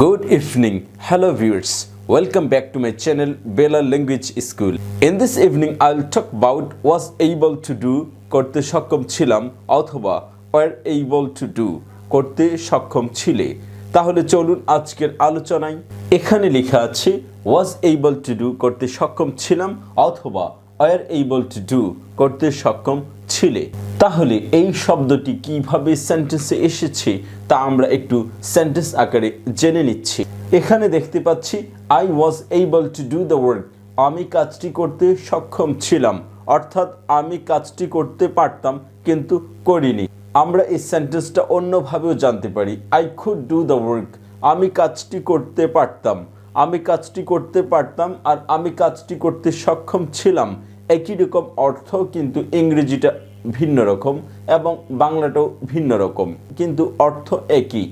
Good evening, hello viewers. Welcome back to my channel Balal Language School. In this evening, I'll talk about was able to do করতে সক্ষম ছিলাম অথবা were able to do করতে সক্ষম ছিলে। তাহলে চলুন আজকের আলোচনায়। এখানে লেখা আছে was able to do করতে সক্ষম ছিলাম অথবা were able to do করতে সক্ষম ছিলে। তাহলে এই শব্দটি কিভাবে সেন্টেন্সে এসেছে তা আমরা একটু সেন্টেন্স আকারে জেনে নিচ্ছি। এখানে দেখতে পাচ্ছি I was able to do the work, আমি কাজটি করতে সক্ষম ছিলাম, অর্থাৎ আমি কাজটি করতে পারতাম কিন্তু করিনি। আমরা এই সেন্টেন্সটা অন্যভাবেও জানতে পারি I could do the work, আমি কাজটি করতে পারতাম, আমি কাজটি করতে পারতাম আর আমি কাজটি করতে সক্ষম ছিলাম একই রকম অর্থ, কিন্তু ইংরেজিটা ভিন্ন রকম এবং বাংলাটাও ভিন্ন রকম, কিন্তু অর্থ একই।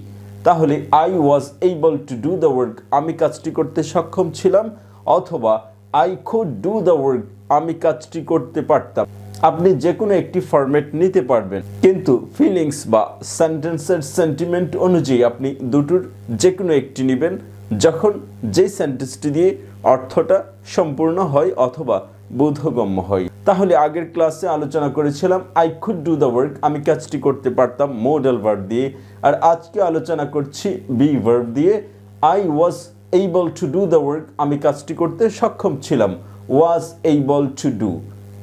তাহলে I was able to do the work, আমি কাজটি করতে সক্ষম ছিলাম, অথবা I could do the work, আমি কাজটি করতে পারতাম। আপনি যে কোনো একটি ফরম্যাট নিতে পারবেন, কিন্তু ফিলিংস বা সেন্টেন্সের সেন্টিমেন্ট অনুযায়ী আপনি দুটোর যে কোনো একটি নেবেন যখন যে সেন্টেন্সটি দিয়ে অর্থটা সম্পূর্ণ হয় অথবা বোধগম্য হয়। তাহলে আগের ক্লাসে আলোচনা করেছিলাম I could do the work, আমি কাজটি করতে পারতাম মডাল ভার্ব দিয়ে, আর আজকে আলোচনা করছি বি ভার্ব দিয়ে। I was able to do the work, আমি কাজটি করতে সক্ষম ছিলাম, was able to do।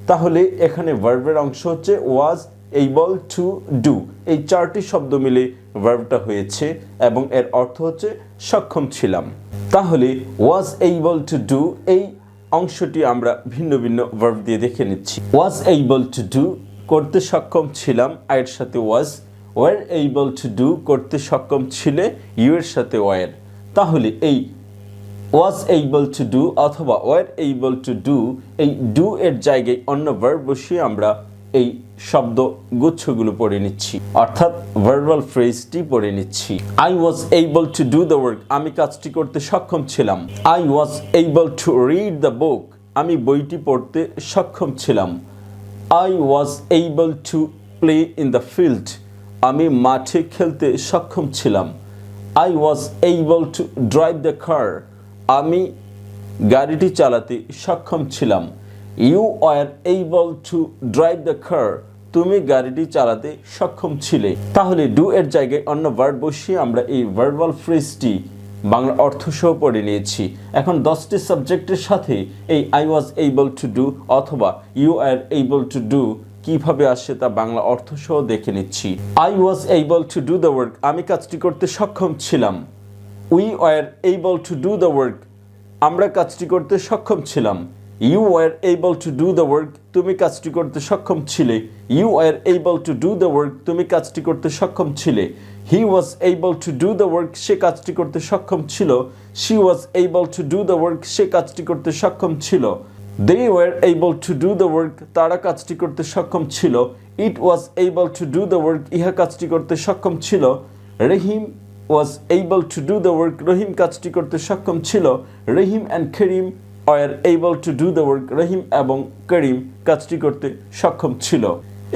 তাহলে এখানে ভার্বের অংশ হচ্ছে was able to do, এই চারটি শব্দ মিলে ভার্বটা হয়েছে এবং এর অর্থ হচ্ছে সক্ষম ছিলাম। তাহলে was able to do এই অংশটি আমরা ভিন্ন ভিন্ন ভার্ব দিয়ে দেখে নিচ্ছি। was able to do করতে সক্ষম ছিলাম, এর সাথে was, were able to do করতে সক্ষম ছিলে, you এর সাথে were। তাহলে এই was able to do অথবা were able to do, এই do এর জায়গায় অন্য ভার্ব বসিয়ে আমরা এই শব্দ গুচ্ছগুলো পড়ে নিচ্ছি, অর্থাৎ ভার্বাল ফ্রেজটি পড়ে নিচ্ছি। I was able to do the work, আমি কাজটি করতে সক্ষম ছিলাম। I was able to read the book, আমি বইটি পড়তে সক্ষম ছিলাম। I was able to play in the field, আমি মাঠে খেলতে সক্ষম ছিলাম। I was able to drive the car, আমি গাড়িটি চালাতে সক্ষম ছিলাম। You were able to drive the car, তুমি গাড়িটি চালাতে সক্ষম ছিলে। তাহলে ডু এর জায়গায় অন্য ভার্ব বসিয়ে আমরা এই ভার্বাল ফ্রেজটি বাংলা অর্থ সহ পড়ে নিয়েছি। এখন 10টি সাবজেক্টের সাথে এই I was able to do অথবা you are able to do কিভাবে আসে তা বাংলা অর্থ সহ দেখে নিচ্ছি। I was able to do the work, আমি কাজটি করতে সক্ষম ছিলাম। We were able to do the work, আমরা কাজটি করতে সক্ষম ছিলাম। You were able to do the work, তুমি কাজটি করতে সক্ষম ছিলে। You were able to do the work, তুমি কাজটি করতে সক্ষম ছিলে। He was able to do the work, সে কাজটি করতে সক্ষম ছিল। She was able to do the work, সে কাজটি করতে সক্ষম ছিল। They were able to do the work, তারা কাজটি করতে সক্ষম ছিল। It was able to do the work, ইহা কাজটি করতে সক্ষম ছিল। Rahim was able to do the work, রহিম কাজটি করতে সক্ষম ছিল। Rahim and Karim were able to do the work, রহিম এবং করিম কাজটি করতে সক্ষম ছিল।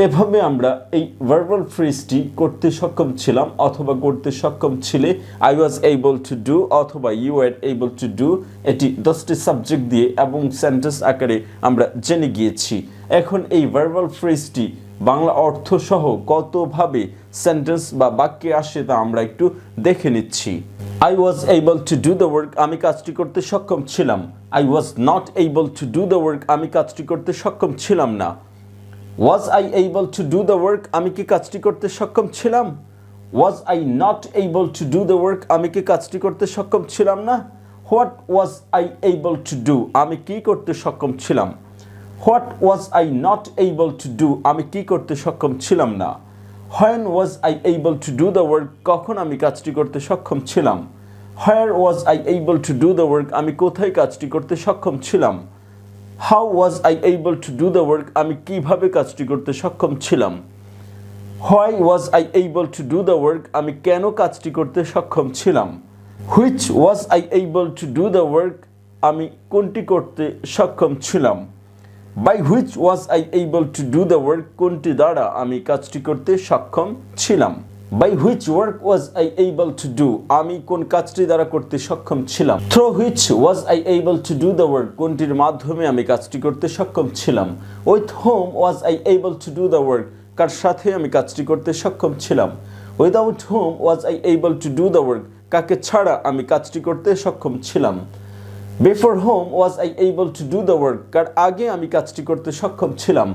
এভাবে আমরা এই ভার্বাল ফ্রেজটি করতে সক্ষম ছিলাম অথবা করতে সক্ষম ছিলে, I was able to do অথবা you were able to do, এটি 10টি সাবজেক্ট দিয়ে এবং সেন্টেন্স আকারে আমরা জেনে গিয়েছি। এখন এই ভার্বাল ফ্রেজটি বাংলা অর্থ সহ কতভাবে সেন্টেন্স বা বাক্যে আসে তা আমরা একটু দেখে নিচ্ছি। I was able to do the work, আমি কাজটি করতে সক্ষম ছিলাম। I was not able to do the work, আমি কাজটি করতে সক্ষম ছিলাম না। Was I able to do the work, আমি কি কাজটি করতে সক্ষম ছিলাম? Was I not able to do the work, আমি কি কাজটি করতে সক্ষম ছিলাম না? What was I able to do, আমি কি করতে সক্ষম ছিলাম? What was I not able to do, আমি কি করতে সক্ষম ছিলাম না? When was I able to do the work, কখন আমি কাজটি করতে সক্ষম ছিলাম? Where was I able to do the work, আমি কোথায় কাজটি করতে সক্ষম ছিলাম? How was I able to do the work, আমি কিভাবে কাজটি করতে সক্ষম ছিলাম? Why was I able to do the work, আমি কেন কাজটি করতে সক্ষম ছিলাম? Which was I able to do the work, আমি কোনটি করতে সক্ষম ছিলাম? By which was I able to do the work, কোনটি দ্বারা আমি কাজটি করতে সক্ষম ছিলাম? By which work was I able to do? আমি কোন কাজটি দ্বারা করতে সক্ষম ছিলাম? Through which was I able to do the work? কোনটির মাধ্যমে আমি কাজটি করতে সক্ষম ছিলাম? With whom was I able to do the work? কার সাথে আমি কাজটি করতে সক্ষম ছিলাম? Without whom was I able to do the work? কাকে ছাড়া আমি কাজটি করতে সক্ষম ছিলাম? Before whom was I able to do the work? কার আগে আমি কাজটি করতে সক্ষম ছিলাম?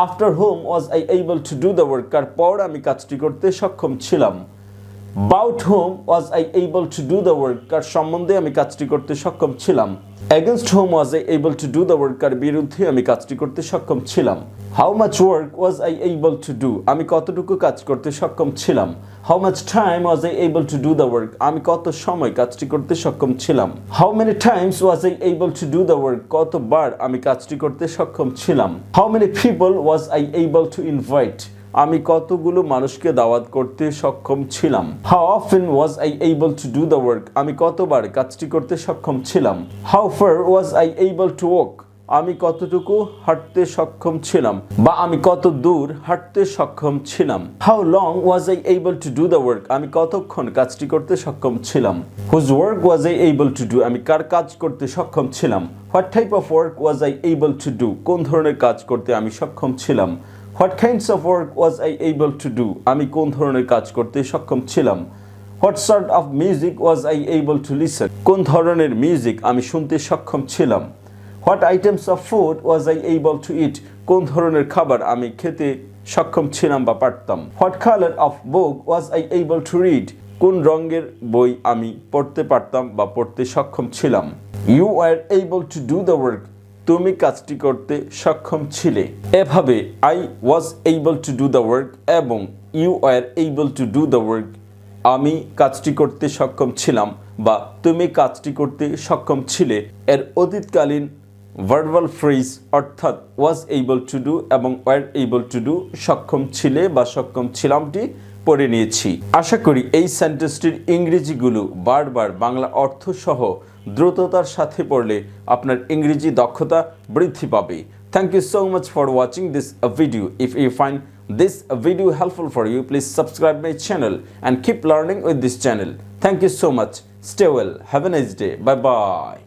After whom was I able to do the work? কার পর আমি কাজটি করতে সক্ষম ছিলাম? About whom was I able to do the work? কার সম্বন্ধে আমি কাজটি করতে সক্ষম ছিলাম? Against whom was I able to do the work? কার বিরুদ্ধে আমি কাজটি করতে সক্ষম ছিলাম? How much work was I able to do? আমি কতটুকু কাজ করতে সক্ষম ছিলাম? How much time was I able to do the work? আমি কত সময় কাজটি করতে সক্ষম ছিলাম? How many times was I able to do the work? কতবার আমি কাজটি করতে সক্ষম ছিলাম? How many people was I able to invite? আমি কতগুলো মানুষকে দাওয়াত করতে সক্ষম ছিলাম? How often was I able to do the work? আমি কতবার কাজটি করতে সক্ষম ছিলাম? How far was I able to walk? আমি কতটুকু হাঁটতে সক্ষম ছিলাম বা আমি কত দূর হাঁটতে সক্ষম ছিলাম? How long was I able to do the work? আমি কতক্ষণ কাজটি করতে সক্ষম ছিলাম? Whose work was I able to do? আমি কার কাজ করতে সক্ষম ছিলাম? What type of work was I able to do? কোন ধরনের কাজ করতে আমি সক্ষম ছিলাম? What kinds of work was I able to do? আমি কোন ধরনের কাজ করতে সক্ষম ছিলাম? What sort of music was I able to listen? কোন ধরনের মিউজিক আমি শুনতে সক্ষম ছিলাম? What items of food was I able to eat? কোন ধরনের খাবার আমি খেতে সক্ষম ছিলাম বা পারতাম? What color of book was I able to read? কোন রঙের বই আমি পড়তে পারতাম বা পড়তে সক্ষম ছিলাম? You were able to do the work. তুমি কাজটি করতে সক্ষম ছিলে। এভাবে I was able to do the work এবং you were able to do the work, আমি কাজটি করতে সক্ষম ছিলাম বা তুমি কাজটি করতে সক্ষম ছিলে এর অতীতকালীন ভার্বাল ফ্রেজ অর্থাৎ was able to do এবং were able to do সক্ষম ছিলে বা সক্ষম ছিলামটি পড়ে নিয়েছি। আশা করি এই সেন্টেন্সটির ইংরেজিগুলো বারবার বাংলা অর্থ সহ দ্রুততার সাথে পড়লে আপনার ইংরেজি দক্ষতা বৃদ্ধি পাবে। Thank you so much for watching this video. If you find this video helpful for you, please subscribe my channel and keep learning with this channel. Thank you so much. Stay well. Have a nice day. Bye bye.